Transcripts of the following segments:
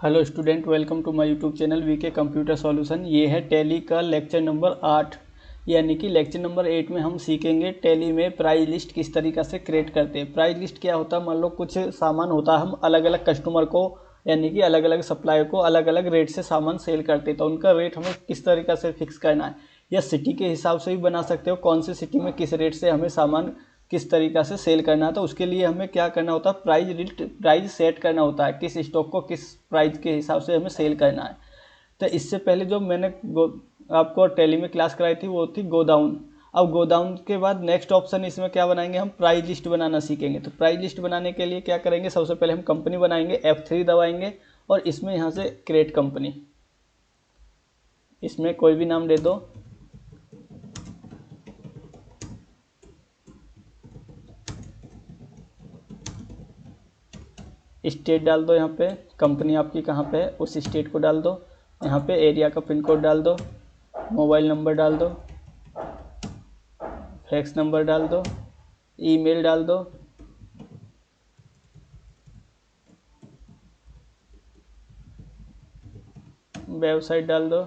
Hello student, welcome to my YouTube channel VK computer solution. ये है tally का lecture number 8, यानी कि लेक्चर नंबर 8 में हम सीखेंगे टैली में प्राइस लिस्ट किस तरीक़ा से क्रिएट करते हैं। प्राइस लिस्ट क्या होता है, मान लो कुछ सामान होता है, हम अलग अलग कस्टमर को यानी कि अलग अलग सप्लायर को अलग अलग रेट से सामान सेल करते हैं, तो उनका रेट हमें किस तरीक़ा से फिक्स करना है, या सिटी के हिसाब से भी बना सकते हो, कौन सी सिटी में किस रेट से हमें सामान किस तरीक़ा से सेल करना है। तो उसके लिए हमें क्या करना होता है, प्राइस सेट करना होता है, किस स्टॉक को किस प्राइस के हिसाब से हमें सेल करना है। तो इससे पहले जो मैंने आपको टैली में क्लास कराई थी वो थी गोडाउन। अब गोडाउन के बाद नेक्स्ट ऑप्शन इसमें क्या बनाएंगे, हम प्राइस लिस्ट बनाना सीखेंगे। तो प्राइस लिस्ट बनाने के लिए क्या करेंगे, सबसे पहले हम कंपनी बनाएंगे, F3 दबाएंगे और इसमें यहाँ से क्रिएट कंपनी, इसमें कोई भी नाम दे दो। स्टेट डाल दो, यहाँ पे कंपनी आपकी कहाँ पे है उस स्टेट को डाल दो, यहाँ पे एरिया का पिन कोड डाल दो, मोबाइल नंबर डाल दो, फैक्स नंबर डाल दो, ईमेल डाल दो, वेबसाइट डाल दो,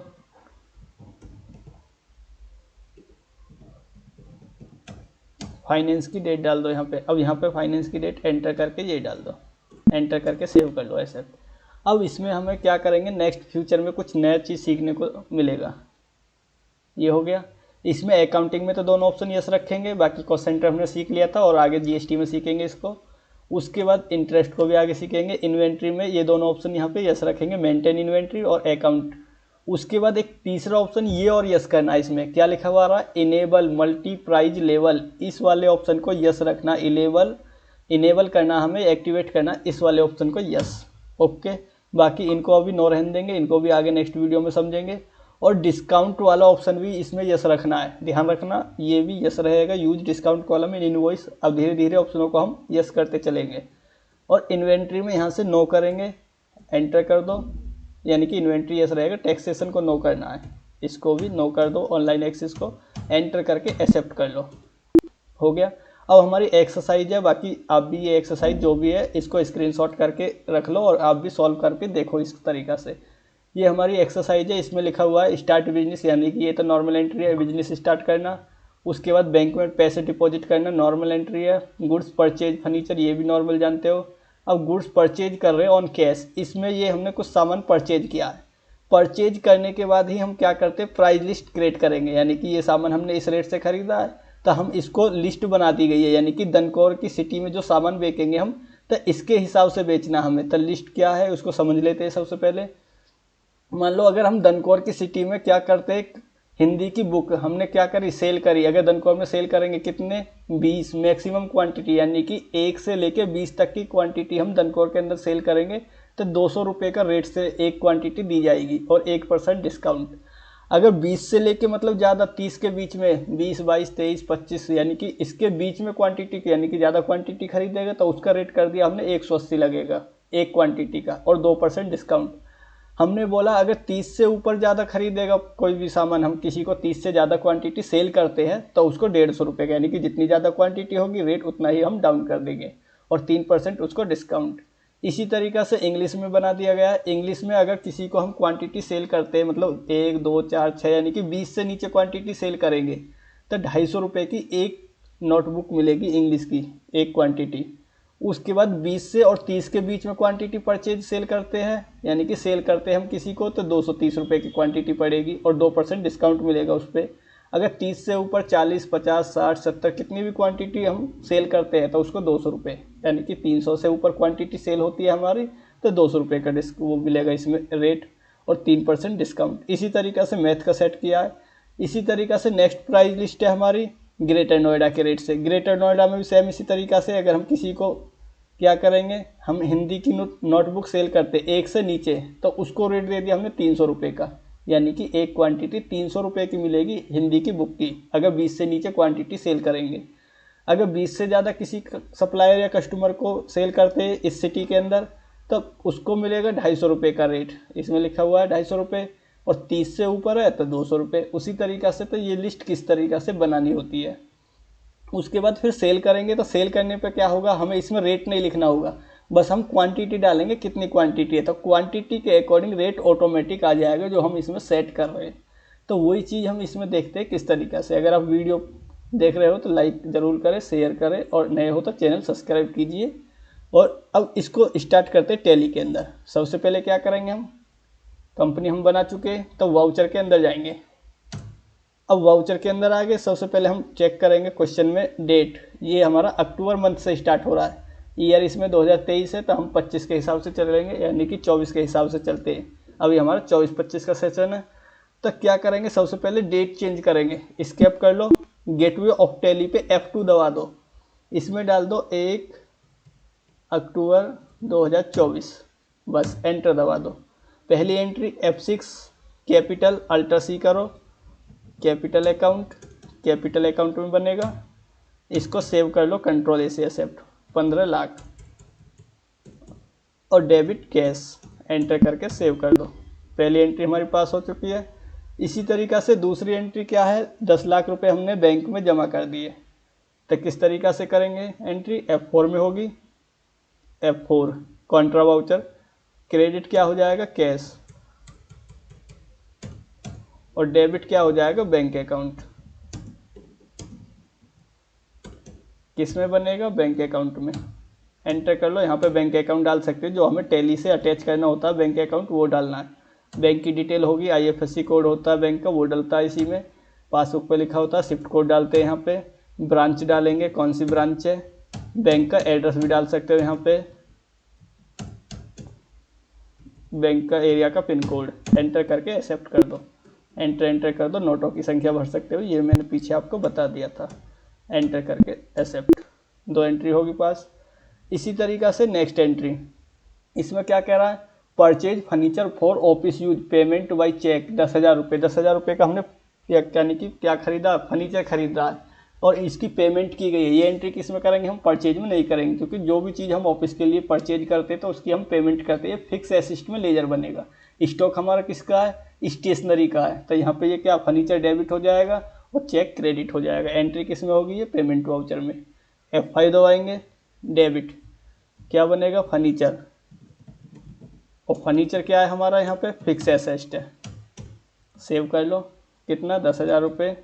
फाइनेंस की डेट डाल दो यहाँ पे। अब यहाँ पे फाइनेंस की डेट एंटर करके ये डाल दो, एंटर करके सेव कर लो ऐसे। अब इसमें हमें क्या करेंगे, नेक्स्ट फ्यूचर में कुछ नया चीज़ सीखने को मिलेगा। ये हो गया। इसमें अकाउंटिंग में तो दोनों ऑप्शन यस रखेंगे, बाकी कॉस्ट सेंटर हमने सीख लिया था और आगे जीएसटी में सीखेंगे इसको। उसके बाद इंटरेस्ट को भी आगे सीखेंगे। इन्वेंट्री में ये दोनों ऑप्शन यहाँ पे यस रखेंगे, मेंटेन इन्वेंट्री और अकाउंट। उसके बाद एक तीसरा ऑप्शन ये और यस करना है, इसमें क्या लिखा हुआ रहा है, इनेबल मल्टी प्राइज लेवल, इस वाले ऑप्शन को यस रखना। इनेबल करना, हमें एक्टिवेट करना इस वाले ऑप्शन को यस। ओके, बाकी इनको अभी नो रहने देंगे, इनको भी आगे नेक्स्ट वीडियो में समझेंगे। और डिस्काउंट वाला ऑप्शन भी इसमें यस रखना है, ध्यान रखना ये भी यस रहेगा, use discount column in invoice. अब धीरे धीरे ऑप्शनों को हम यस करते चलेंगे। और इन्वेंट्री में यहाँ से नो करेंगे, एंटर कर दो, यानी कि इन्वेंट्री यस रहेगा। टैक्सेशन को नो करना है, इसको भी नो कर दो, ऑनलाइन एक्सेस को एंटर करके एक्सेप्ट कर लो। हो गया। अब हमारी एक्सरसाइज है, बाकी आप भी ये एक्सरसाइज जो भी है इसको स्क्रीनशॉट करके रख लो और आप भी सॉल्व करके देखो इस तरीक़ा से। ये हमारी एक्सरसाइज है, इसमें लिखा हुआ है स्टार्ट बिजनेस, यानी कि ये तो नॉर्मल एंट्री है, बिजनेस स्टार्ट करना। उसके बाद बैंक में पैसे डिपॉजिट करना, नॉर्मल एंट्री है। गुड्स परचेज फर्नीचर, ये भी नॉर्मल जानते हो। अब गुड्स परचेज कर रहे हो ऑन कैश, इसमें ये हमने कुछ सामान परचेज किया है। परचेज करने के बाद ही हम क्या करते हैं, प्राइस लिस्ट क्रिएट करेंगे, यानी कि ये सामान हमने इस रेट से खरीदा है तो हम इसको लिस्ट बना दी गई है, यानी कि दनकौर की सिटी में जो सामान बेचेंगे हम तो इसके हिसाब से बेचना हमें। तो लिस्ट क्या है उसको समझ लेते हैं सबसे पहले। मान लो अगर हम दनकौर की सिटी में क्या करते हैं, हिंदी की बुक हमने क्या करी, सेल करी। अगर दनकौर में सेल करेंगे कितने, 20 मैक्सिमम क्वांटिटी, यानी कि 1 से लेके 20 तक की क्वांटिटी हम दनकौर के अंदर सेल करेंगे तो 200 रुपये का रेट से एक क्वांटिटी दी जाएगी और 1% डिस्काउंट। अगर 20 से लेके मतलब ज़्यादा 30 के बीच में, 20, 22, 23, 25, यानी कि इसके बीच में क्वांटिटी, यानी कि ज़्यादा क्वांटिटी खरीदेगा तो उसका रेट कर दिया हमने 180 लगेगा एक क्वांटिटी का और 2% डिस्काउंट। हमने बोला अगर 30 से ऊपर ज़्यादा खरीदेगा कोई भी सामान, हम किसी को 30 से ज़्यादा क्वांटिटी सेल करते हैं तो उसको 150 रुपये का, यानी कि जितनी ज़्यादा क्वांटिटी होगी रेट उतना ही हम डाउन कर देंगे और 3% उसको डिस्काउंट। इसी तरीक़ा से इंग्लिश में बना दिया गया है। इंग्लिश में अगर किसी को हम क्वांटिटी सेल करते हैं, मतलब 1, 2, 4, 6, यानी कि 20 से नीचे क्वांटिटी सेल करेंगे तो 250 रुपये की एक नोटबुक मिलेगी इंग्लिश की, एक क्वांटिटी। उसके बाद 20 से और 30 के बीच में क्वांटिटी परचेज सेल करते हैं, यानी कि सेल करते हैं हम किसी को तो 230 रुपये की क्वांटिटी पड़ेगी और 2% डिस्काउंट मिलेगा उस पर। अगर 30 से ऊपर 40, 50, 60, 70 कितनी भी क्वांटिटी हम सेल करते हैं तो उसको 200 रुपये, यानी कि 300 से ऊपर क्वांटिटी सेल होती है हमारी तो 200 रुपये का वो मिलेगा इसमें रेट और 3% डिस्काउंट। इसी तरीक़ा से मैथ का सेट किया है। इसी तरीक़ा से नेक्स्ट प्राइस लिस्ट है हमारी ग्रेटर नोएडा के रेट से। ग्रेटर नोएडा में भी सेम इसी तरीक़ा से, अगर हम किसी को क्या करेंगे, हम हिंदी की नोटबुक सेल करते 1 से नीचे तो उसको रेट दे दिया हमने 300 रुपये का, यानी कि एक क्वांटिटी 300 रुपये की मिलेगी हिंदी की बुक की, अगर 20 से नीचे क्वांटिटी सेल करेंगे। अगर 20 से ज़्यादा किसी सप्लायर या कस्टमर को सेल करते हैं इस सिटी के अंदर तो उसको मिलेगा 250 रुपये का रेट, इसमें लिखा हुआ है 250 रुपये, और 30 से ऊपर है तो 200 रुपये। उसी तरीक़ा से तो ये लिस्ट किस तरीक़ा से बनानी होती है। उसके बाद फिर सेल करेंगे तो सेल करने पे क्या होगा, हमें इसमें रेट नहीं लिखना होगा, बस हम क्वांटिटी डालेंगे, कितनी क्वांटिटी है, तो क्वांटिटी के अकॉर्डिंग रेट ऑटोमेटिक आ जाएगा जो हम इसमें सेट कर रहे हैं। तो वही चीज़ हम इसमें देखते हैं किस तरीक़ा से। अगर आप वीडियो देख रहे हो तो लाइक ज़रूर करें, शेयर करें, और नए हो तो चैनल सब्सक्राइब कीजिए। और अब इसको स्टार्ट करते हैं टैली के अंदर। सबसे पहले क्या करेंगे, हम कंपनी हम बना चुके हैं तो वाउचर के अंदर जाएंगे। अब वाउचर के अंदर आ गए, सबसे पहले हम चेक करेंगे क्वेश्चन में डेट, ये हमारा अक्टूबर मंथ से स्टार्ट हो रहा है, ईयर इसमें 2023 है, तो हम 25 के हिसाब से चलेंगे, यानी कि 24 के हिसाब से चलते हैं। अभी हमारा 24-25 का सेशन है। तो क्या करेंगे, सबसे पहले डेट चेंज करेंगे, स्केप कर लो, गेटवे ऑफ टैली पे F2 दबा दो, इसमें डाल दो 1 अक्टूबर 2024, बस एंटर दबा दो। पहली एंट्री F6 कैपिटल अल्टर सी करो, कैपिटल अकाउंट में बनेगा, इसको सेव कर लो, कंट्रोल ए से एक्सेप्ट, 15 लाख, और डेबिट कैश एंटर करके सेव कर दो। पहली एंट्री हमारे पास हो चुकी है। इसी तरीक़ा से दूसरी एंट्री क्या है, 10 लाख रुपए हमने बैंक में जमा कर दिए, तो किस तरीक़ा से करेंगे, एंट्री F4 में होगी, F4 कॉन्ट्रा वाउचर, क्रेडिट क्या हो जाएगा, कैश, और डेबिट क्या हो जाएगा, बैंक अकाउंट। किस में बनेगा, बैंक अकाउंट में, एंटर कर लो। यहाँ पे बैंक अकाउंट डाल सकते हो, जो हमें टैली से अटैच करना होता है बैंक अकाउंट, वो डालना है। बैंक की डिटेल होगी, IFSC कोड होता है बैंक का, वो डलता है इसी में, पासबुक पे लिखा होता है, शिफ्ट कोड डालते हैं यहाँ पे, ब्रांच डालेंगे, कौन सी ब्रांच है, बैंक का एड्रेस भी डाल सकते हो यहाँ पे, बैंक का एरिया का पिन कोड, एंटर करके एक्सेप्ट कर दो। एंटर कर दो, नोटों की संख्या भर सकते हो, ये मैंने पीछे आपको बता दिया था। एंटर करके एक्सेप्ट, 2 एंट्री होगी पास। इसी तरीक़ा से नेक्स्ट एंट्री, इसमें क्या कह रहा है, purchase furniture for office use, payment by cheque 10,000 रुपये। 10,000 रुपये का हमने यानी कि क्या खरीदा, फर्नीचर खरीद रहा है, और इसकी पेमेंट की गई है। ये एंट्री किस में करेंगे, हम परचेज में नहीं करेंगे, क्योंकि जो भी चीज़ हम ऑफिस के लिए परचेज करते हैं तो उसकी हम पेमेंट करते हैं, फिक्स एसिस्ट में लेजर बनेगा। स्टॉक हमारा किसका है, स्टेशनरी का है, तो यहाँ पे ये क्या, फर्नीचर डेबिट हो जाएगा और चेक क्रेडिट हो जाएगा। एंट्री किस में होगी, ये पेमेंट वाउचर में। F5 दबाएंगे, डेबिट क्या बनेगा, फर्नीचर, और फर्नीचर क्या है हमारा यहाँ पे, फिक्स एसेट है। सेव कर लो, कितना, 10,000 रुपये,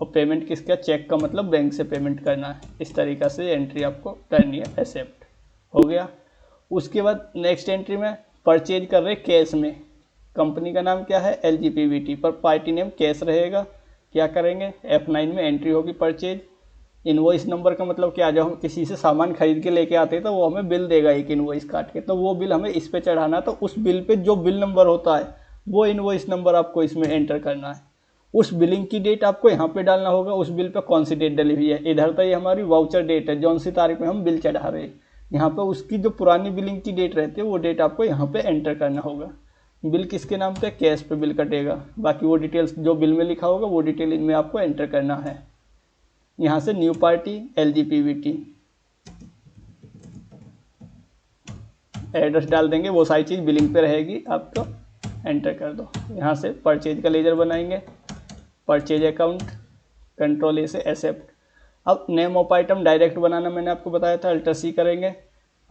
और पेमेंट किसका, चेक का, मतलब बैंक से पेमेंट करना है। इस तरीक़ा से एंट्री आपको करनी है, एक्सेप्ट हो गया। उसके बाद नेक्स्ट एंट्री में परचेज कर रहे कैश में, कंपनी का नाम क्या है, LGPVT, पर पार्टी नेम कैश रहेगा। क्या करेंगे, F9 में एंट्री होगी परचेज। इनवॉइस नंबर का मतलब क्या, जब हम किसी से सामान खरीद के लेके आते हैं तो वो हमें बिल देगा एक इनवॉइस काट के, तो वो बिल हमें इस पे चढ़ाना, तो उस बिल पे जो बिल नंबर होता है वो इनवॉइस नंबर आपको इसमें एंटर करना है। उस बिलिंग की डेट आपको यहाँ पे डालना होगा, उस बिल पे कौन सी डेट डली हुई है। इधर तो ये हमारी वाउचर डेट है, जौन सी तारीख में हम बिल चढ़ा रहे हैं, यहाँ पे उसकी जो पुरानी बिलिंग की डेट रहती है वो डेट आपको यहाँ पे एंटर करना होगा। बिल किसके नाम पे, कैश पे बिल कटेगा, बाकी वो डिटेल्स जो बिल में लिखा होगा वो डिटेल इनमें आपको एंटर करना है। यहाँ से न्यू पार्टी LGPVT, एड्रेस डाल देंगे, वो सारी चीज़ बिलिंग पे रहेगी, आपको एंटर कर दो। यहाँ से परचेज का लेजर बनाएंगे, परचेज अकाउंट, कंट्रोल ए से एक्सेप्ट। अब नेम ऑफ आइटम डायरेक्ट बनाना मैंने आपको बताया था, अल्टर सी करेंगे।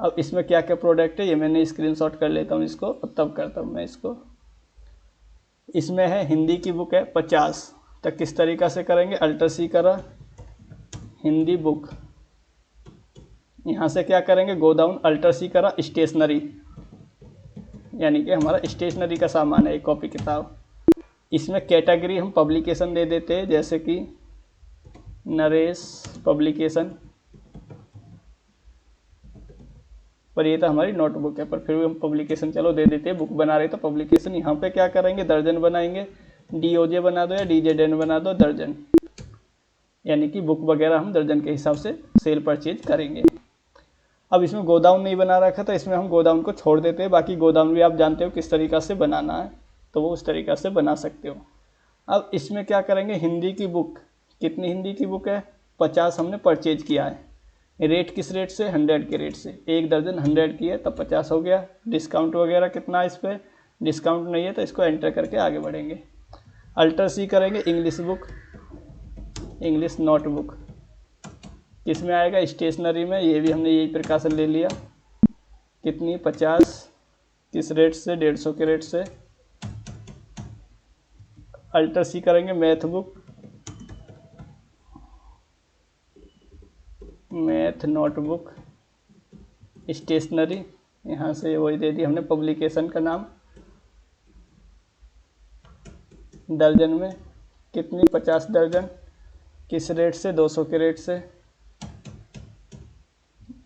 अब इसमें क्या क्या प्रोडक्ट है ये मैंने स्क्रीनशॉट कर लेता हूँ इसको, तब करता हूँ मैं इसको। इसमें है हिंदी की बुक है 50, तो किस तरीक़ा से करेंगे, अल्टर सी करा, हिंदी बुक, यहाँ से क्या करेंगे, गोडाउन, अल्टर सी करा, स्टेशनरी, यानी कि हमारा स्टेशनरी का सामान है, एक कॉपी किताब। इसमें कैटेगरी हम पब्लिकेशन दे देते हैं, जैसे कि नरेश पब्लिकेशन, पर ये तो हमारी नोटबुक है, पर फिर भी हम पब्लिकेशन चलो दे देते हैं, बुक बना रहे तो पब्लिकेशन। यहाँ पे क्या करेंगे, दर्जन बनाएंगे, DOJ बना दो या DZN बना दो, दर्जन, यानी कि बुक वगैरह हम दर्जन के हिसाब से सेल परचेज करेंगे। अब इसमें गोदाउन नहीं बना रखा था, इसमें हम गोदाउन को छोड़ देते हैं, बाकी गोदाउन भी आप जानते हो किस तरीक़ा से बनाना है, तो वो उस तरीक़ा से बना सकते हो। अब इसमें क्या करेंगे, हिंदी की बुक, कितनी हिंदी की बुक है, 50 हमने परचेज किया है। रेट किस रेट से, 100 के रेट से, एक दर्जन 100 की है तब 50 हो गया। डिस्काउंट वगैरह कितना है, इस पर डिस्काउंट नहीं है तो इसको एंटर करके आगे बढ़ेंगे। अल्टर सी करेंगे, इंग्लिश बुक, इंग्लिश नोटबुक, किस में आएगा, स्टेशनरी में। ये भी हमने यही प्रिकॉशन ले लिया। कितनी, 50, किस रेट से, 150 के रेट से। अल्टर सी करेंगे, math book, math notebook, stationery, यहाँ से वही दे दी हमने पब्लिकेशन का नाम। दर्जन में कितनी, 50 दर्जन, किस रेट से, 200 के रेट से।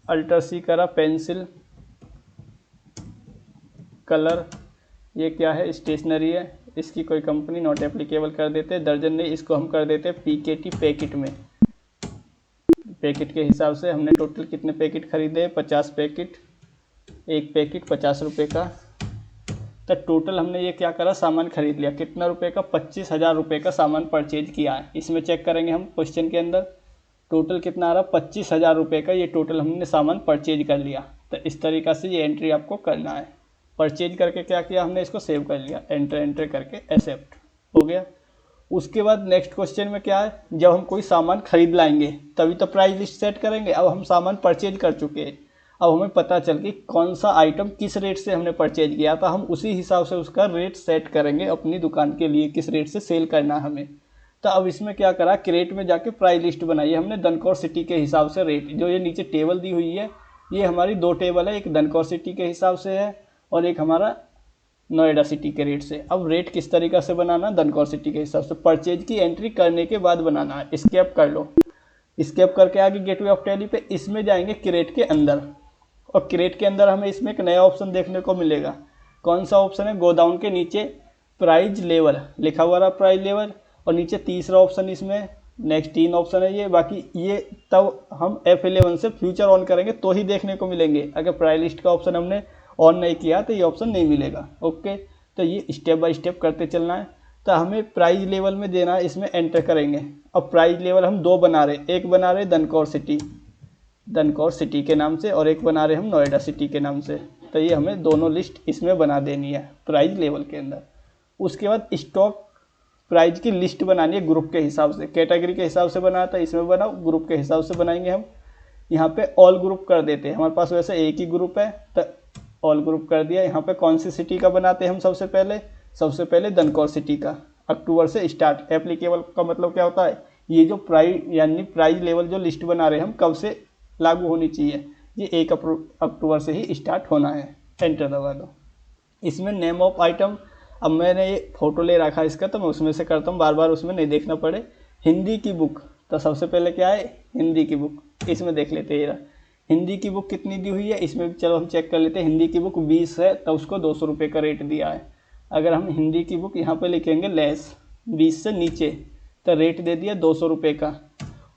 अल्टर सी करा, पेंसिल, कलर, ये क्या है, स्टेशनरी है, इसकी कोई कंपनी नॉट एप्लीकेबल कर देते। दर्जन नहीं, इसको हम कर देते पीकेटी, पैकेट में। पैकेट के हिसाब से हमने टोटल कितने पैकेट खरीदे, 50 पैकेट, एक पैकेट 50 रुपये का। तो टोटल हमने ये क्या करा, सामान खरीद लिया। कितना रुपए का, 25,000 रुपये का सामान परचेज किया है। इसमें चेक करेंगे हम क्वेश्चन के अंदर, टोटल कितना आ रहा, 25,000 रुपये का ये टोटल हमने सामान परचेज कर लिया। तो इस तरीक़ा से ये एंट्री आपको करना है। परचेज करके क्या किया हमने, इसको सेव कर लिया, एंटर करके एक्सेप्ट हो गया। उसके बाद नेक्स्ट क्वेश्चन में क्या है, जब हम कोई सामान खरीद लाएंगे तभी तो प्राइस लिस्ट सेट करेंगे। अब हम सामान परचेज कर चुके हैं, अब हमें पता चल कि कौन सा आइटम किस रेट से हमने परचेज किया था, हम उसी हिसाब से उसका रेट सेट करेंगे अपनी दुकान के लिए, किस रेट से सेल करना है हमें। तो अब इसमें क्या करा, क्रेट में जाके प्राइस लिस्ट बनाई हमने दनकौर सिटी के हिसाब से रेट। जो ये नीचे टेबल दी हुई है, ये हमारी 2 टेबल है, एक दनकौर सिटी के हिसाब से है और एक हमारा नोएडा सिटी के रेट से। अब रेट किस तरीक़ा से बनाना, दनकौर सिटी के हिसाब से परचेज की एंट्री करने के बाद बनाना है। स्केप कर लो, स्केप करके आगे गेटवे ऑफ टैली पे, इसमें जाएंगे क्रेट के अंदर, और क्रेट के अंदर हमें इसमें एक नया ऑप्शन देखने को मिलेगा। कौन सा ऑप्शन है, गोदाउन के नीचे प्राइज लेवल लिखा हुआ रहा, प्राइज लेवल, और नीचे तीसरा ऑप्शन इसमें नेक्स्ट 3 ऑप्शन है ये। बाकी ये तब हम F11 से फ्यूचर ऑन करेंगे तो ही देखने को मिलेंगे। अगर प्राइस लिस्ट का ऑप्शन हमने ऑन नहीं किया तो ये ऑप्शन नहीं मिलेगा। ओके, तो ये स्टेप बाय स्टेप करते चलना है। तो हमें प्राइस लेवल में देना है, इसमें एंटर करेंगे। अब प्राइस लेवल हम 2 बना रहे, एक बना रहे दनकौर सिटी के नाम से, और एक बना रहे हम नोएडा सिटी के नाम से। तो ये हमें दोनों लिस्ट इसमें बना देनी है प्राइस लेवल के अंदर। उसके बाद स्टॉक प्राइस की लिस्ट बनानी है ग्रुप के हिसाब से, कैटेगरी के हिसाब से बनाया था, इसमें बनाओ ग्रुप के हिसाब से बनाएंगे हम। यहाँ पे ऑल ग्रुप कर देते हैं, हमारे पास वैसे एक ही ग्रुप है तो ऑल ग्रुप कर दिया। यहाँ पे कौन सी सिटी का बनाते हैं हम, सबसे पहले दनकौर सिटी का। अक्टूबर से स्टार्ट, एप्लीकेबल का मतलब क्या होता है, ये जो प्राइस यानी प्राइस लेवल जो लिस्ट बना रहे हैं हम, कब से लागू होनी चाहिए, ये 1 अक्टूबर से ही स्टार्ट होना है। एंटर दबा दो। इसमें नेम ऑफ आइटम, अब मैंने ये फ़ोटो ले रखा है इसका, तो मैं उसमें से करता हूँ, बार बार उसमें नहीं देखना पड़े। हिंदी की बुक, तो सबसे पहले क्या है, हिंदी की बुक, इसमें देख लेते हैं। हिंदी की बुक कितनी दी हुई है, इसमें चलो हम चेक कर लेते हैं। हिंदी की बुक 20 है, तो उसको 200 रुपये का रेट दिया है। अगर हम हिंदी की बुक यहाँ पे लिखेंगे लेस, 20 से नीचे, तो रेट दे दिया 200 रुपये का।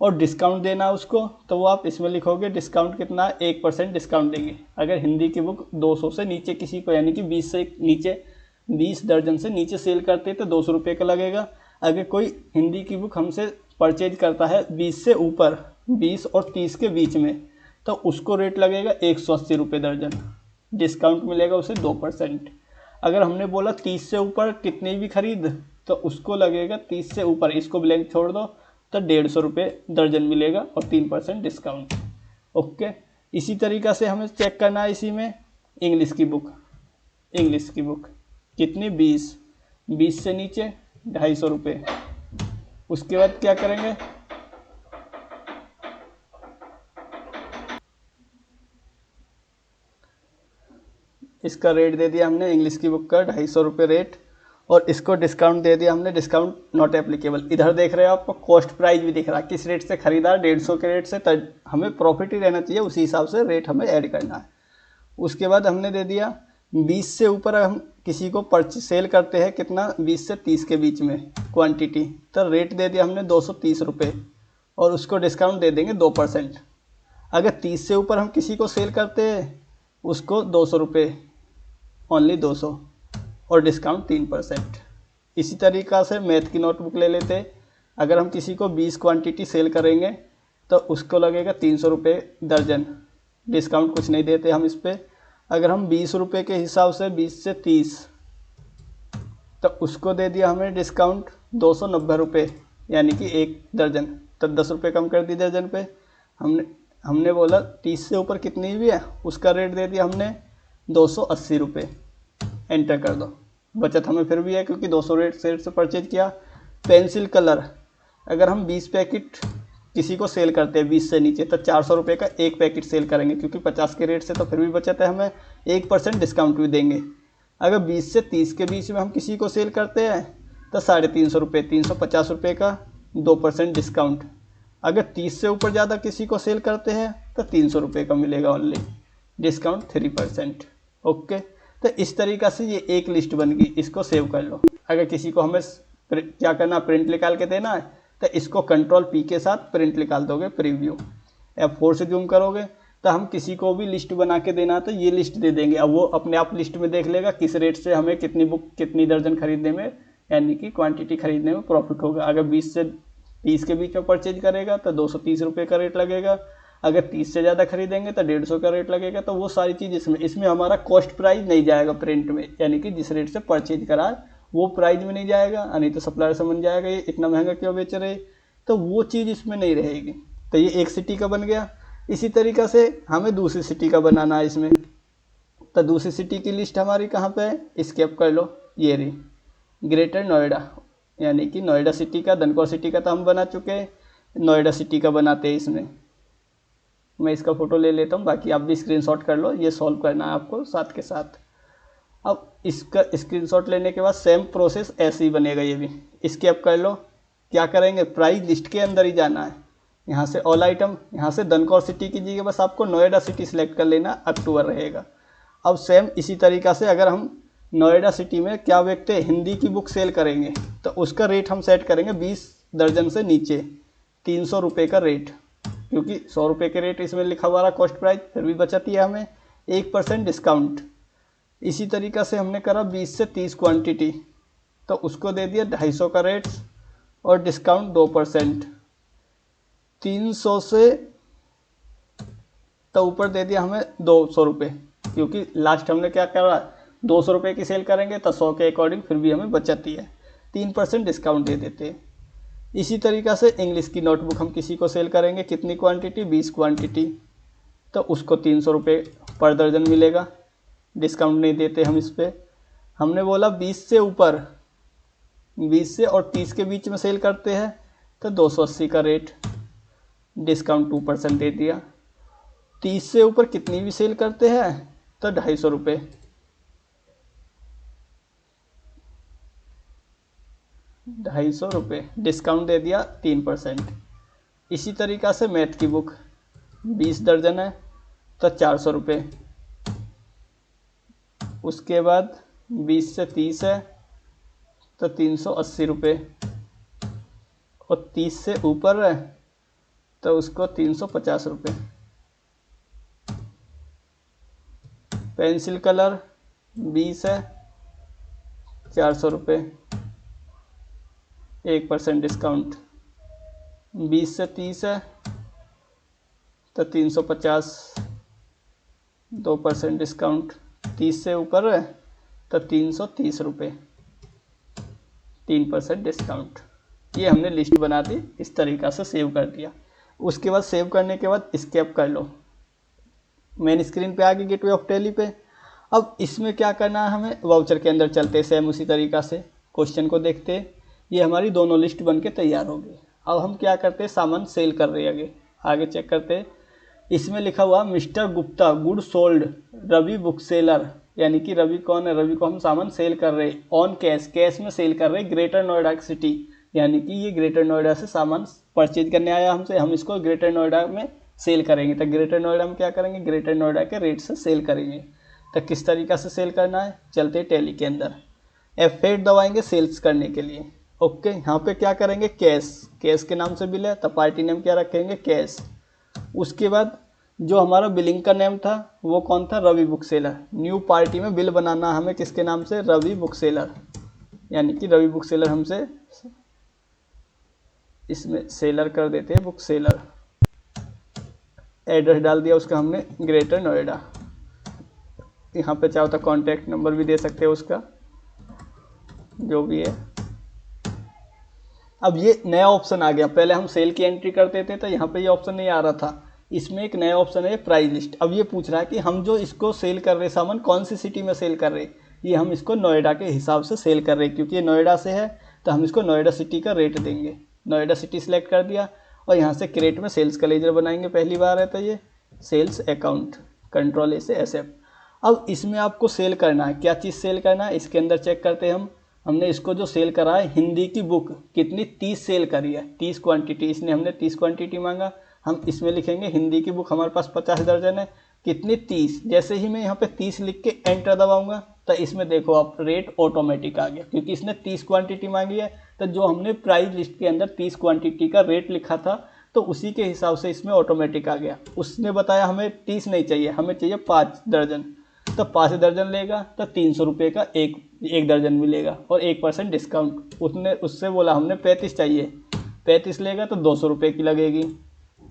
और डिस्काउंट देना उसको, तो वो आप इसमें लिखोगे डिस्काउंट कितना है, 1% डिस्काउंट देंगे। अगर हिंदी की बुक 200 से नीचे किसी को, यानी कि 20 से नीचे, 20 दर्जन से नीचे सेल करते तो 200 रुपये का लगेगा। अगर कोई हिंदी की बुक हमसे परचेज करता है 20 से ऊपर, 20 और 30 के बीच में, तो उसको रेट लगेगा 180 रुपये दर्जन, डिस्काउंट मिलेगा उसे 2%। अगर हमने बोला 30 से ऊपर कितनी भी खरीद, तो उसको लगेगा 30 से ऊपर, इसको ब्लैंक छोड़ दो, तो 150 रुपये दर्जन मिलेगा और 3% डिस्काउंट। ओके, इसी तरीक़ा से हमें चेक करना है इसी में। इंग्लिश की बुक कितनी, 20 से नीचे 250 रुपये। उसके बाद क्या करेंगे, इसका रेट दे दिया हमने, इंग्लिश की बुक का 250 रुपये रेट, और इसको डिस्काउंट दे दिया हमने, डिस्काउंट नॉट एप्लीकेबल। इधर देख रहे हो आपको कॉस्ट प्राइस भी दिख रहा है, किस रेट से खरीदा, 150 के रेट से, तब हमें प्रॉफिट ही रहना चाहिए, उसी हिसाब से रेट हमें ऐड करना है। उसके बाद हमने दे दिया 20 से ऊपर हम किसी को सेल करते हैं, कितना, 20 से 30 के बीच में क्वांटिटी, तो रेट दे दिया हमने 230 रुपये, और उसको डिस्काउंट दे देंगे 2%। अगर 30 से ऊपर हम किसी को सेल करते हैं, उसको 200 रुपये, ओनली 200, और डिस्काउंट 3%। इसी तरीक़ा से मैथ की नोटबुक ले लेते हैं। अगर हम किसी को 20 क्वांटिटी सेल करेंगे तो उसको लगेगा 300 रुपये दर्जन, डिस्काउंट कुछ नहीं देते हम इस पर। अगर हम 20 रुपये के हिसाब से 20 से 30, तो उसको दे दिया हमें डिस्काउंट 290 रुपये, यानी कि 1 दर्जन, तो 10 रुपये कम कर दी दर्जन पे। हमने हमने बोला 30 से ऊपर कितनी भी है उसका रेट दे दिया हमने 280 रुपये। एंटर कर दो। बचत हमें फिर भी है क्योंकि 200 रेट से परचेज किया। पेंसिल कलर अगर हम 20 पैकेट किसी को सेल करते हैं 20 से नीचे तो 400 रुपये का एक पैकेट सेल करेंगे, क्योंकि 50 के रेट से तो फिर भी बचत है, हमें 1% डिस्काउंट भी देंगे। अगर 20 से 30 के बीच में हम किसी को सेल करते हैं तो 350 रुपये, 350 रुपये का 2% डिस्काउंट। अगर 30 से ऊपर ज़्यादा किसी को सेल करते हैं तो 300 रुपये का मिलेगा ओनली, डिस्काउंट 3%। ओके, तो इस तरीक़ा से ये एक लिस्ट बन गई, इसको सेव कर लो। अगर किसी को हमें क्या करना, प्रिंट निकाल के देना है तो इसको Ctrl+P के साथ प्रिंट निकाल दोगे, प्रीव्यू F4 से जूम करोगे तो हम किसी को भी लिस्ट बना के देना तो ये लिस्ट दे देंगे। अब वो अपने आप लिस्ट में देख लेगा किस रेट से हमें कितनी बुक कितनी दर्जन खरीदने में, यानी कि क्वांटिटी खरीदने में प्रॉफिट होगा। अगर 20 से 30 के बीच में परचेज करेगा तो 230 रुपये का रेट लगेगा। अगर 30 से ज़्यादा खरीदेंगे तो 150 का रेट लगेगा। तो वो सारी चीज़ इसमें हमारा कॉस्ट प्राइस नहीं जाएगा प्रिंट में, यानी कि जिस रेट से परचेज करा वो प्राइस में नहीं जाएगा। नहीं तो सप्लायर समझ जाएगा ये इतना महंगा क्यों बेच रहे, तो वो चीज़ इसमें नहीं रहेगी। तो ये एक सिटी का बन गया। इसी तरीक़ा से हमें दूसरी सिटी का बनाना है इसमें, तो दूसरी सिटी की लिस्ट हमारी कहाँ पे है, स्केप कर लो, ये रही ग्रेटर नोएडा, यानी कि नोएडा सिटी का, धनकौर सिटी का तो हम बना चुके हैं, नोएडा सिटी का बनाते हैं। इसमें मैं इसका फ़ोटो ले लेता हूँ, बाकी आप भी स्क्रीनशॉट कर लो, ये सॉल्व करना है आपको साथ के साथ। अब इसका स्क्रीनशॉट लेने के बाद सेम प्रोसेस ऐसे ही बनेगा, ये भी स्केप कर लो। क्या करेंगे, प्राइस लिस्ट के अंदर ही जाना है, यहाँ से ऑल आइटम, यहाँ से धनकौर सिटी कीजिएगा, बस आपको नोएडा सिटी सिलेक्ट कर लेना, अक्टूबर रहेगा। अब सेम इसी तरीक़ा से अगर हम नोएडा सिटी में क्या देखते हैं, हिंदी की बुक सेल करेंगे तो उसका रेट हम सेट करेंगे 20 दर्जन से नीचे 300 रुपये का रेट, क्योंकि 100 रुपये के रेट इसमें लिखा हुआ रहा कॉस्ट प्राइस, फिर भी बचत ही है हमें 1% डिस्काउंट। इसी तरीक़ा से हमने करा 20 से 30 क्वांटिटी, तो उसको दे दिया 250 का रेट और डिस्काउंट 2%। 300 से तो ऊपर दे दिया हमें 200 रुपये, क्योंकि लास्ट हमने क्या करा 200 रुपये की सेल करेंगे तो 100 के अकॉर्डिंग फिर भी हमें बचत ही है, 3% डिस्काउंट दे देते हैं। इसी तरीक़ा से इंग्लिश की नोटबुक हम किसी को सेल करेंगे, कितनी क्वांटिटी, 20 क्वांटिटी, तो उसको 300 रुपये पर दर्जन मिलेगा, डिस्काउंट नहीं देते हम इस पर। हमने बोला 20 से ऊपर, 20 से और 30 के बीच में सेल करते हैं तो 280 का रेट, डिस्काउंट 2% दे दिया। 30 से ऊपर कितनी भी सेल करते हैं तो 250 रुपये, 250 रुपये, डिस्काउंट दे दिया 3%। इसी तरीक़ा से मैथ की बुक 20 दर्जन है तो 400 रुपये। उसके बाद 20 से 30 है तो 380 रुपये, और 30 से ऊपर है तो उसको 350 रुपये। पेंसिल कलर 20 है 400 रुपये, 1% डिस्काउंट। 20 से 30 है तो 350, 2% डिस्काउंट। 30 से ऊपर है तो 330 रुपये, 3% डिस्काउंट। ये हमने लिस्ट बना दी, इस तरीक़ा से सेव कर दिया। उसके बाद सेव करने के बाद स्केप कर लो, मेन स्क्रीन पे आ गई गेटवे ऑफ टैली पे। अब इसमें क्या करना है, हमें वाउचर के अंदर चलते सेम उसी तरीक़ा से क्वेश्चन को देखते। ये हमारी दोनों लिस्ट बन के तैयार हो गई। अब हम क्या करते हैं, सामान सेल कर रहे हैं, आगे चेक करते हैं। इसमें लिखा हुआ mister Gupta good sold Ravi book seller, यानी कि रवि कौन है, रवि को हम सामान सेल कर रहे हैं ऑन कैश, कैश में सेल कर रहे हैं ग्रेटर नोएडा सिटी, यानी कि ये ग्रेटर नोएडा से सामान परचेज करने आया हमसे, हम इसको ग्रेटर नोएडा में सेल करेंगे। तो ग्रेटर नोएडा में क्या करेंगे, ग्रेटर नोएडा के रेट से सेल करेंगे। तो किस तरीक़ा से सेल करना है, चलते टैली के अंदर F8 दबाएंगे सेल्स करने के लिए। ओके, यहाँ पे क्या करेंगे, कैश, कैश के नाम से बिल है तो पार्टी नेम क्या रखेंगे, कैश। उसके बाद जो हमारा बिलिंग का नेम था वो कौन था, Ravi book seller. New party में बिल बनाना हमें किसके नाम से, रवि बुक सेलर, यानी कि रवि बुक सेलर हमसे इसमें सेलर कर देते हैं, बुक सेलर। एड्रेस डाल दिया उसका हमने ग्रेटर नोएडा। यहाँ पे चाहो तो कॉन्टैक्ट नंबर भी दे सकते हैं उसका, जो भी है। अब ये नया ऑप्शन आ गया, पहले हम सेल की एंट्री करते थे तो यहाँ पे ये ऑप्शन नहीं आ रहा था, इसमें एक नया ऑप्शन है प्राइस लिस्ट। अब ये पूछ रहा है कि हम जो इसको सेल कर रहे सामान कौन सी सिटी में सेल कर रहे हैं। ये हम इसको नोएडा के हिसाब से सेल कर रहे हैं, क्योंकि ये नोएडा से है तो हम इसको नोएडा सिटी का रेट देंगे। नोएडा सिटी सेलेक्ट कर दिया और यहाँ से क्रिएट में सेल्स का लेजर बनाएंगे, पहली बार है तो ये सेल्स अकाउंट, कंट्रोल ए से एक्सेप्ट। अब इसमें आपको सेल करना है, क्या चीज़ सेल करना है इसके अंदर चेक करते हैं हम। हमने इसको जो सेल करा है हिंदी की बुक कितनी 30 सेल करी है, 30 क्वांटिटी, इसने हमने 30 क्वांटिटी मांगा। हम इसमें लिखेंगे हिंदी की बुक हमारे पास 50 दर्जन है, कितनी 30। जैसे ही मैं यहाँ पे 30 लिख के एंटर दबाऊंगा तो इसमें देखो आप रेट ऑटोमेटिक आ गया, क्योंकि इसने 30 क्वांटिटी मांगी है। तो जो हमने प्राइस लिस्ट के अंदर 30 क्वांटिटी का रेट लिखा था तो उसी के हिसाब से इसमें ऑटोमेटिक आ गया। उसने बताया हमें 30 नहीं चाहिए, हमें चाहिए 5 दर्जन, तो 5 दर्जन लेगा तो 300 रुपये का एक दर्जन मिलेगा और 1% डिस्काउंट। उससे बोला हमने 35 चाहिए, 35 लेगा तो 200 रुपये की लगेगी,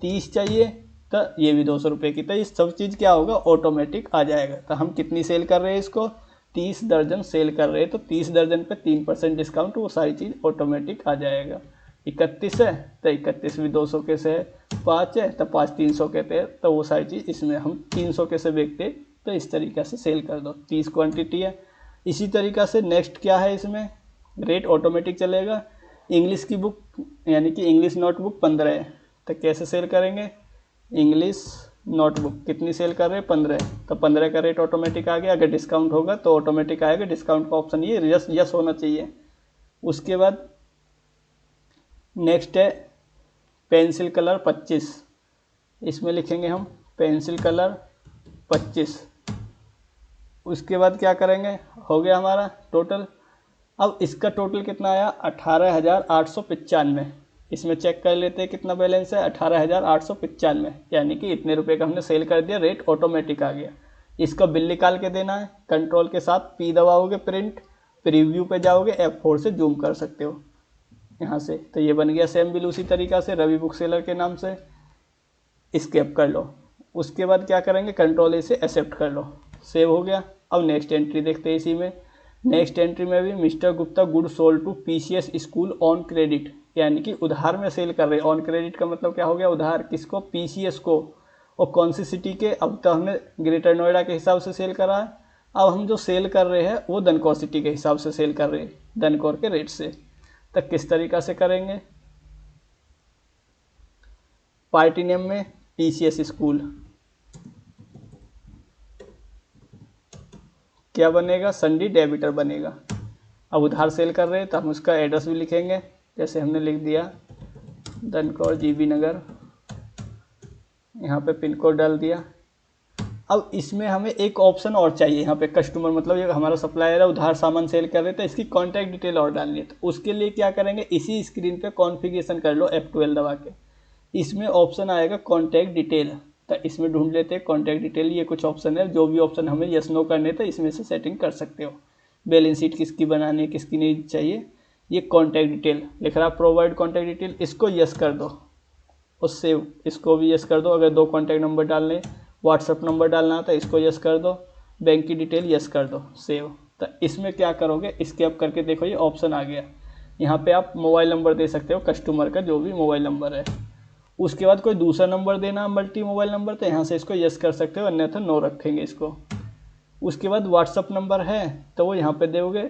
30 चाहिए तो ये भी 200 रुपये की। तो ये सब चीज़ क्या होगा ऑटोमेटिक आ जाएगा। तो हम कितनी सेल कर रहे हैं इसको, 30 दर्जन सेल कर रहे हैं तो 30 दर्जन पे 3% डिस्काउंट, वो सारी चीज़ ऑटोमेटिक आ जाएगा। 31 है तो 31 भी 200 के से है, 5 है तो 5 300 के थे, तो वो सारी चीज़ इसमें हम 300 के से बेचते, तो इस तरीक़ा से सेल कर दो। 30 क्वांटिटी है। इसी तरीक़ा से नेक्स्ट क्या है, इसमें रेट ऑटोमेटिक चलेगा। इंग्लिश की बुक यानी कि इंग्लिश नोटबुक 15 है, तो कैसे सेल करेंगे, इंग्लिश नोटबुक कितनी सेल कर रहे हैं 15, तो 15 का रेट ऑटोमेटिक आ गया। अगर डिस्काउंट होगा तो ऑटोमेटिक आएगा, डिस्काउंट का ऑप्शन ये यस होना चाहिए। उसके बाद नेक्स्ट है पेंसिल कलर 25, इसमें लिखेंगे हम पेंसिल कलर 25। उसके बाद क्या करेंगे, हो गया हमारा टोटल। अब इसका टोटल कितना आया 18,895। इसमें चेक कर लेते हैं कितना बैलेंस है, 18,895, यानी कि इतने रुपए का हमने सेल कर दिया, रेट ऑटोमेटिक आ गया। इसका बिल निकाल के देना है, कंट्रोल के साथ पी दबाओगे, प्रिंट, प्रीव्यू पे जाओगे, F4 से जूम कर सकते हो यहाँ से। तो ये बन गया सेम बिल उसी तरीक़ा से रवि बुक सेलर के नाम से, स्केप कर लो। उसके बाद क्या करेंगे, कंट्रोल ए से एक्सेप्ट कर लो, सेव हो गया। अब नेक्स्ट एंट्री देखते हैं इसी में। नेक्स्ट एंट्री में भी mister Gupta good sold to PCS school on credit, यानी कि उधार में सेल कर रहे हैं। ऑन क्रेडिट का मतलब क्या हो गया, उधार, किसको, PCS को, और कौन सी सिटी के, अब तो हमने ग्रेटर नोएडा के हिसाब से सेल करा है। अब हम जो सेल कर रहे हैं वो धनकौर सिटी के हिसाब से सेल कर रहे हैं, धनकौर के रेट से। तो किस तरीक़ा से करेंगे, पार्टी नेम में PCS स्कूल, क्या बनेगा, संडी डेबिटर बनेगा। अब उधार सेल कर रहे हैं तो हम उसका एड्रेस भी लिखेंगे, जैसे हमने लिख दिया धनकौर GB नगर, यहाँ पे पिन कोड डाल दिया। अब इसमें हमें एक ऑप्शन और चाहिए, यहाँ पे कस्टमर मतलब ये हमारा सप्लायर है, उधार सामान सेल कर रहे थे, इसकी कॉन्टैक्ट डिटेल और डालनी है। तो उसके लिए क्या करेंगे, इसी स्क्रीन पे कॉन्फ़िगरेशन कर लो F12 दबा के, इसमें ऑप्शन आएगा कॉन्टैक्ट डिटेल। तो इसमें ढूंढ लेते हैं कॉन्टैक्ट डिटेल, ये कुछ ऑप्शन है, जो भी ऑप्शन हमें यस नो करने थे इसमें से सेटिंग कर सकते हो। बैलेंस शीट किसकी बनानी है किसकी नहीं चाहिए, ये कॉन्टैक्ट डिटेल लिख रहा है, प्रोवाइड कॉन्टैक्ट डिटेल, इसको यस कर दो और सेव, इसको भी यस कर दो। अगर 2 कॉन्टैक्ट नंबर डालने, व्हाट्सअप नंबर डालना था, इसको यस कर दो, बैंक की डिटेल यस कर दो, सेव। तो इसमें क्या करोगे, स्केप करके देखो ये ऑप्शन आ गया। यहाँ पे आप मोबाइल नंबर दे सकते हो कस्टमर का, जो भी मोबाइल नंबर है। उसके बाद कोई दूसरा नंबर देना, मल्टी मोबाइल नंबर, तो यहाँ से इसको यस कर सकते हो, अन्यथा नो रखेंगे इसको। उसके बाद व्हाट्सअप नंबर है तो वो यहाँ पे दोगे,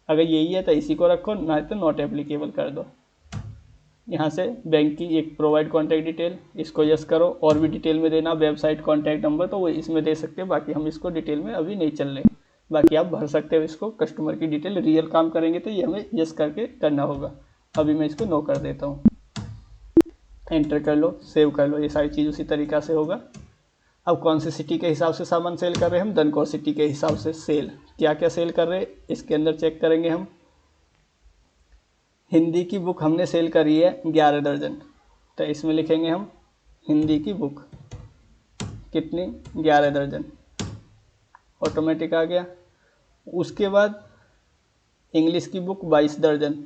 अगर यही है तो इसी को रखो, ना तो नॉट एप्लीकेबल कर दो। यहाँ से बैंक की एक प्रोवाइड कॉन्टैक्ट डिटेल, इसको यस करो। और भी डिटेल में देना, वेबसाइट कॉन्टैक्ट नंबर, तो वो इसमें दे सकते हो, बाकी हम इसको डिटेल में अभी नहीं चल रहे, बाकी आप भर सकते हो इसको। कस्टमर की डिटेल रियल काम करेंगे तो ये हमें यस करके करना होगा। अभी मैं इसको नो कर देता हूँ, एंटर कर लो, सेव कर लो, ये सारी चीज़ उसी तरीक़ा से होगा। अब कौन सी सिटी के हिसाब से सामान सेल कर रहे हैं हम, धनकौर सिटी के हिसाब से सेल, क्या क्या सेल कर रहे हैं इसके अंदर चेक करेंगे हम। हिंदी की बुक हमने सेल करी है 11 दर्जन, तो इसमें लिखेंगे हम हिंदी की बुक कितनी, 11 दर्जन, ऑटोमेटिक आ गया। उसके बाद इंग्लिश की बुक 22 दर्जन,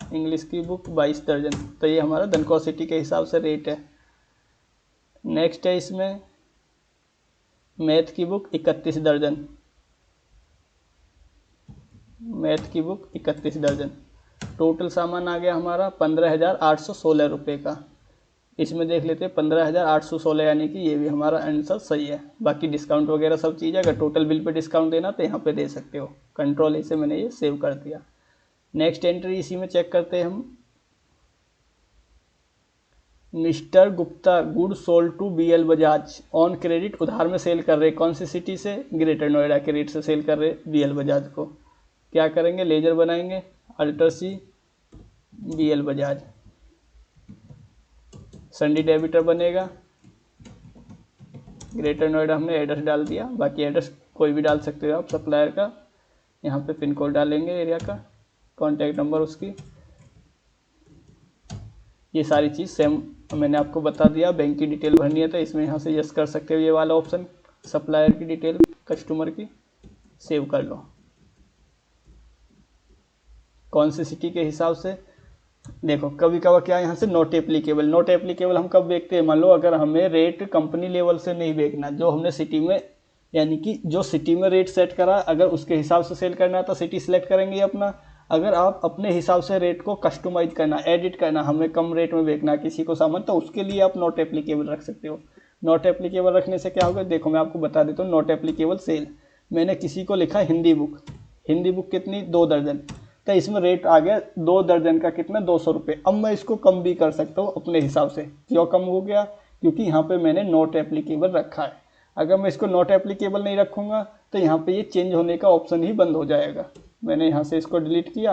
इंग्लिश की बुक 22 दर्जन, तो ये हमारा धनकौर सिटी के हिसाब से रेट है। नेक्स्ट है इसमें मैथ की बुक 31 दर्जन, मैथ की बुक 31 दर्जन, टोटल सामान आ गया हमारा 15,816 रुपये का। इसमें देख लेते हैं 15,816, यानी कि ये भी हमारा आंसर सही है। बाकी डिस्काउंट वगैरह सब चीज़ है, अगर टोटल बिल पे डिस्काउंट देना तो यहाँ पे दे सकते हो। कंट्रोल ए से मैंने ये सेव कर दिया। नेक्स्ट एंट्री इसी में चेक करते हैं हम। Mister Gupta good sold to BL Bajaj on credit, उधार में सेल कर रहे, कौन सी सिटी से? ग्रेटर नोएडा के रेट से सेल कर रहे BL बजाज को। क्या करेंगे? लेजर बनाएंगे, अल्टर सी BL बजाज, संडी डेबिटर बनेगा। ग्रेटर नोएडा हमने एड्रेस डाल दिया, बाकी एड्रेस कोई भी डाल सकते हो आप सप्लायर का। यहाँ पे पिन कोड डालेंगे एरिया का, कॉन्टैक्ट नंबर उसकी, ये सारी चीज़ सेम मैंने आपको बता दिया। बैंक की डिटेल भरनी है तो इसमें यहाँ से यस कर सकते हो, ये वाला ऑप्शन सप्लायर की डिटेल कस्टमर की सेव कर लो। कौन सी सिटी के हिसाब से? देखो कभी कभार क्या यहाँ से नॉट एप्लीकेबल, नॉट एप्लीकेबल हम कब देखते हैं? मान लो अगर हमें रेट कंपनी लेवल से नहीं देखना, जो हमने सिटी में, यानी कि जो सिटी में रेट सेट करा अगर उसके हिसाब से सेल करना है तो सिटी सिलेक्ट करेंगे अपना। अगर आप अपने हिसाब से रेट को कस्टमाइज करना, एडिट करना, हमें कम रेट में बेचना किसी को सामान, तो उसके लिए आप नॉट एप्लीकेबल रख सकते हो। नॉट एप्लीकेबल रखने से क्या होगा? देखो मैं आपको बता देता हूँ। नॉट एप्लीकेबल सेल, मैंने किसी को लिखा हिंदी बुक, हिंदी बुक कितनी? 2 दर्जन, तो इसमें रेट आ गया 2 दर्जन का कितना? 200 रुपये। अब मैं इसको कम भी कर सकता हूँ अपने हिसाब से। क्यों कम हो गया? क्योंकि यहाँ पे मैंने नॉट एप्लीकेबल रखा है। अगर मैं इसको नॉट एप्लीकेबल नहीं रखूँगा तो यहाँ पे ये चेंज होने का ऑप्शन ही बंद हो जाएगा। मैंने यहाँ से इसको डिलीट किया,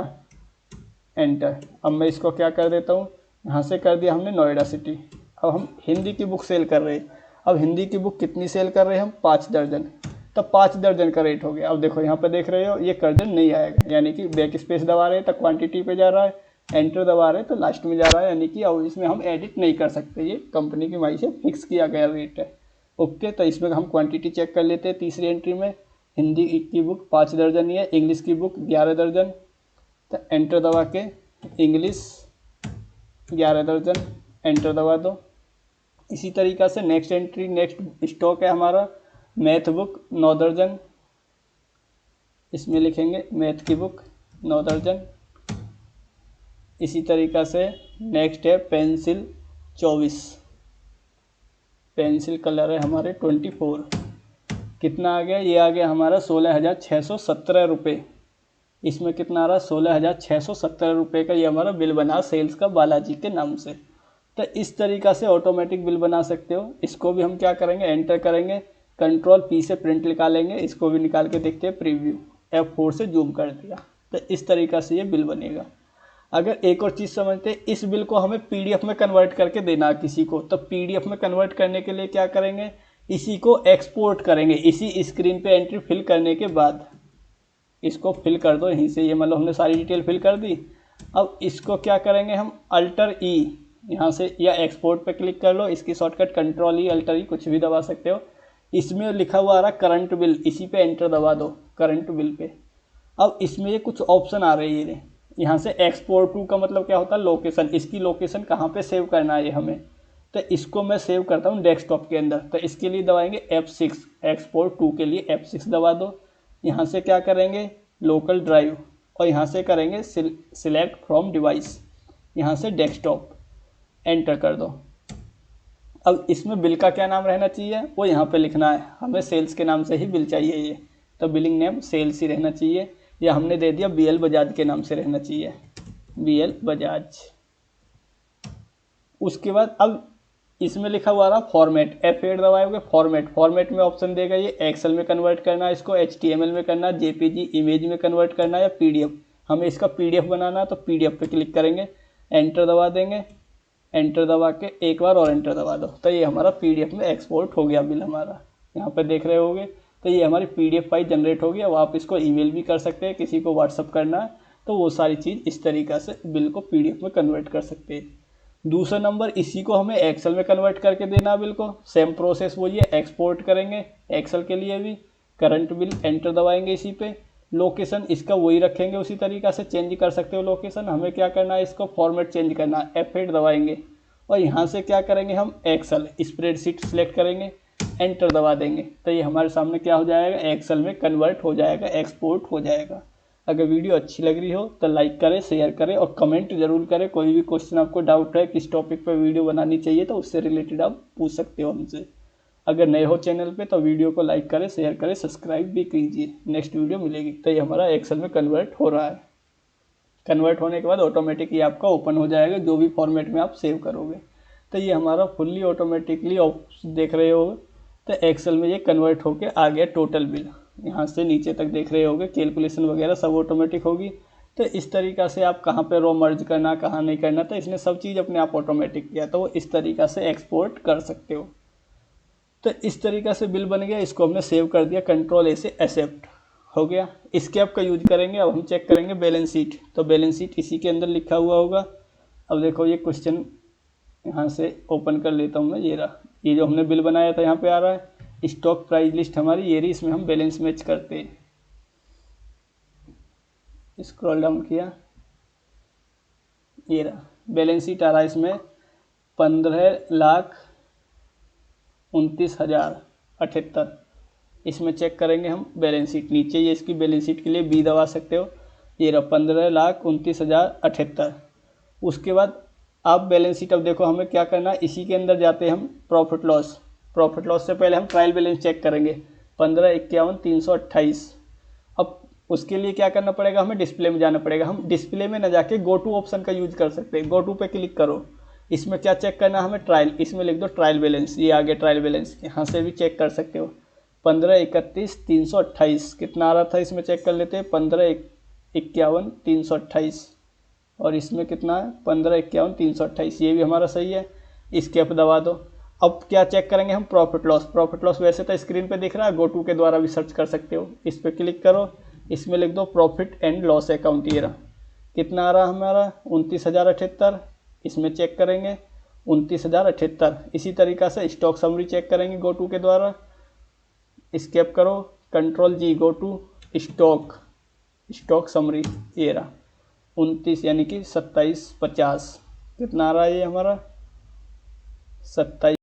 एंटर। अब मैं इसको क्या कर देता हूँ, यहाँ से कर दिया हमने नोएडा सिटी। अब हम हिंदी की बुक सेल कर रहे हैं। अब हिंदी की बुक कितनी सेल कर रहे हैं हम? 5 दर्जन। तब 5 दर्जन का रेट हो गया। अब देखो यहाँ पे देख रहे हो ये कर्जन नहीं आएगा, यानी कि बैक स्पेस दबा रहे हैं तो क्वांटिटी पे जा रहा है, एंटर दबा रहे हैं तो लास्ट में जा रहा है, यानी कि अब इसमें हम एडिट नहीं कर सकते, ये कंपनी की माई से फिक्स किया गया रेट है। ओके, तो इसमें हम क्वांटिटी चेक कर लेते हैं। तीसरी एंट्री में हिंदी की बुक 5 दर्जन ही है, इंग्लिश की बुक 11 दर्जन, तो एंटर दबा के इंग्लिश 11 दर्जन, एंटर दबा दो। इसी तरीक़ा से नेक्स्ट एंट्री, नेक्स्ट स्टॉक है हमारा मैथ बुक 9 दर्जन, इसमें लिखेंगे मैथ की बुक 9 दर्जन। इसी तरीक़ा से नेक्स्ट है पेंसिल 24, पेंसिल कलर है हमारे 24, कितना आ गया? ये आ गया हमारा 16,617 रुपये। इसमें कितना आ रहा? 16,617 रुपये का ये हमारा बिल बना सेल्स का बालाजी के नाम से। तो इस तरीक़ा से ऑटोमेटिक बिल बना सकते हो। इसको भी हम क्या करेंगे? एंटर करेंगे, कंट्रोल P से प्रिंट निकालेंगे, इसको भी निकाल के देखते हैं, प्रीव्यू F4 से जूम कर दिया। तो इस तरीक़ा से ये बिल बनेगा। अगर एक और चीज़ समझते हैं, इस बिल को हमें PDF में कन्वर्ट करके देना किसी को, तो PDF में कन्वर्ट करने के लिए क्या करेंगे? इसी को एक्सपोर्ट करेंगे। इसी स्क्रीन पे एंट्री फिल करने के बाद इसको फिल कर दो यहीं से, ये मतलब हमने सारी डिटेल फिल कर दी। अब इसको क्या करेंगे हम? अल्टर E यहाँ से, या एक्सपोर्ट पे क्लिक कर लो, इसकी shortcut control E alter E कुछ भी दबा सकते हो। इसमें लिखा हुआ आ रहा करंट बिल, इसी पे एंटर दबा दो, करंट बिल पे। अब इसमें ये कुछ ऑप्शन आ रही है, यहाँ से एक्सपोर्ट टू का मतलब क्या होता है? लोकेशन, इसकी लोकेशन कहाँ पे सेव करना है ये हमें। तो इसको मैं सेव करता हूँ डेस्कटॉप के अंदर, तो इसके लिए दबाएंगे F6, एक्सपोर्ट टू के लिए F6 दबा दो। यहाँ से क्या करेंगे? लोकल ड्राइव, और यहाँ से करेंगे सिलेक्ट फ्रॉम डिवाइस, यहाँ से डेस्कटॉप, एंटर कर दो। अब इसमें बिल का क्या नाम रहना चाहिए वो यहाँ पे लिखना है, हमें सेल्स के नाम से ही बिल चाहिए ये, तो बिलिंग नेम सेल्स ही रहना चाहिए, या हमने दे दिया BL बजाज के नाम से रहना चाहिए, BL बजाज। उसके बाद अब इसमें लिखा हुआ रहा फॉर्मेट, F8 दबाओगे, फॉर्मेट में ऑप्शन देगा ये एक्सेल में कन्वर्ट करना है, इसको HTML में करना, JPG इमेज में कन्वर्ट करना है, या PDF, हमें इसका PDF बनाना है तो PDF पे क्लिक करेंगे, एंटर दबा देंगे, एंटर दबा के एक बार और एंटर दबा दो, तो ये हमारा PDF में एक्सपोर्ट हो गया बिल हमारा, यहाँ पे देख रहे होगे। तो ये हमारी PDF फाइल जनरेट होगी। अब आप इसको ईमेल भी कर सकते हैं, किसी को व्हाट्सअप करना है तो वो सारी चीज़ इस तरीक़ा से बिल को PDF में कन्वर्ट कर सकते हैं। दूसरा नंबर, इसी को हमें एक्सेल में कन्वर्ट करके देना बिल को, सेम प्रोसेस वही है, एक्सपोर्ट करेंगे एक्सेल के लिए भी, करंट बिल, एंटर दबाएंगे इसी पे। लोकेशन इसका वही रखेंगे, उसी तरीक़ा से चेंज कर सकते हो लोकेशन। हमें क्या करना है? इसको फॉर्मेट चेंज करना है, F8 दबाएंगे, और यहाँ से क्या करेंगे हम? एक्सेल स्प्रेडशीट सेलेक्ट करेंगे, एंटर दबा देंगे, तो ये हमारे सामने क्या हो जाएगा? एक्सेल में कन्वर्ट हो जाएगा, एक्सपोर्ट हो जाएगा। अगर वीडियो अच्छी लग रही हो तो लाइक करें, शेयर करें और कमेंट जरूर करें। कोई भी क्वेश्चन आपको डाउट है किस टॉपिक पर वीडियो बनानी चाहिए तो उससे रिलेटेड आप पूछ सकते हो हमसे। अगर नए हो चैनल पे तो वीडियो को लाइक करें, शेयर करें, सब्सक्राइब भी कीजिए। नेक्स्ट वीडियो मिलेगी। तो ये हमारा एक्सेल में कन्वर्ट हो रहा है। कन्वर्ट होने के बाद ऑटोमेटिकली आपका ओपन हो जाएगा जो भी फॉर्मेट में आप सेव करोगे। तो ये हमारा फुल्ली ऑटोमेटिकली देख रहे हो। तो एक्सेल में ये कन्वर्ट होके आ गया टोटल बिल। यहाँ से नीचे तक देख रहे होगे कैलकुलेशन वगैरह सब ऑटोमेटिक होगी। तो इस तरीक़ा से आप कहाँ पे रो मर्ज करना, कहाँ नहीं करना, तो इसने सब चीज़ अपने आप ऑटोमेटिक किया। तो वो इस तरीक़ा से एक्सपोर्ट कर सकते हो। तो इस तरीक़ा से बिल बन गया। इसको हमने सेव कर दिया, कंट्रोल ए से एक्सेप्ट हो गया। इसके आप का यूज करेंगे। अब हम चेक करेंगे बैलेंस शीट। तो बैलेंस शीट इसी के अंदर लिखा हुआ होगा। अब देखो ये क्वेश्चन यहाँ से ओपन कर लेता हूँ मैं। ये रहा, ये जो हमने बिल बनाया था यहाँ पे आ रहा है। स्टॉक प्राइस लिस्ट हमारी ये रही, इसमें हम बैलेंस मैच करते हैं। स्क्रॉल डाउन किया, ये रहा बैलेंस शीट आ रहा है। इसमें 15,29,078। इसमें चेक करेंगे हम बैलेंस शीट। नीचे ये इसकी बैलेंस शीट के लिए बी दबा सकते हो। ये रहा 15,29,078। उसके बाद आप बैलेंस शीट, अब देखो हमें क्या करना है, इसी के अंदर जाते हैं हम प्रॉफिट लॉस। प्रॉफिट लॉस से पहले हम ट्रायल बैलेंस चेक करेंगे 15,51,328। अब उसके लिए क्या करना पड़ेगा, हमें डिस्प्ले में जाना पड़ेगा। हम डिस्प्ले में न जाके गो टू ऑप्शन का यूज कर सकते हैं। गो टू पे क्लिक करो। इसमें क्या चेक करना है हमें, ट्रायल। इसमें लिख दो ट्रायल बैलेंस। ये आगे ट्रायल बैलेंस, यहाँ से भी चेक कर सकते हो। 15,31,328 कितना आ रहा था, इसमें चेक कर लेते हैं। 15,51,328 और इसमें कितना है 15,51,328। ये भी हमारा सही है। स्केप दबा दो। अब क्या चेक करेंगे हम, प्रॉफिट लॉस। प्रॉफिट लॉस वैसे तो स्क्रीन पे दिख रहा है, गो टू के द्वारा भी सर्च कर सकते हो। इस पर क्लिक करो। इसमें लिख दो प्रॉफिट एंड लॉस अकाउंट। ये रहा, कितना आ रहा हमारा 29,078। इसमें चेक करेंगे 29,078। इसी तरीक़ा से स्टॉक समरी चेक करेंगे गो टू के द्वारा। स्केप करो, control G, go to stock, stock summary. ये रहा 29 यानी कि 27,50। कितना आ रहा है ये हमारा 27।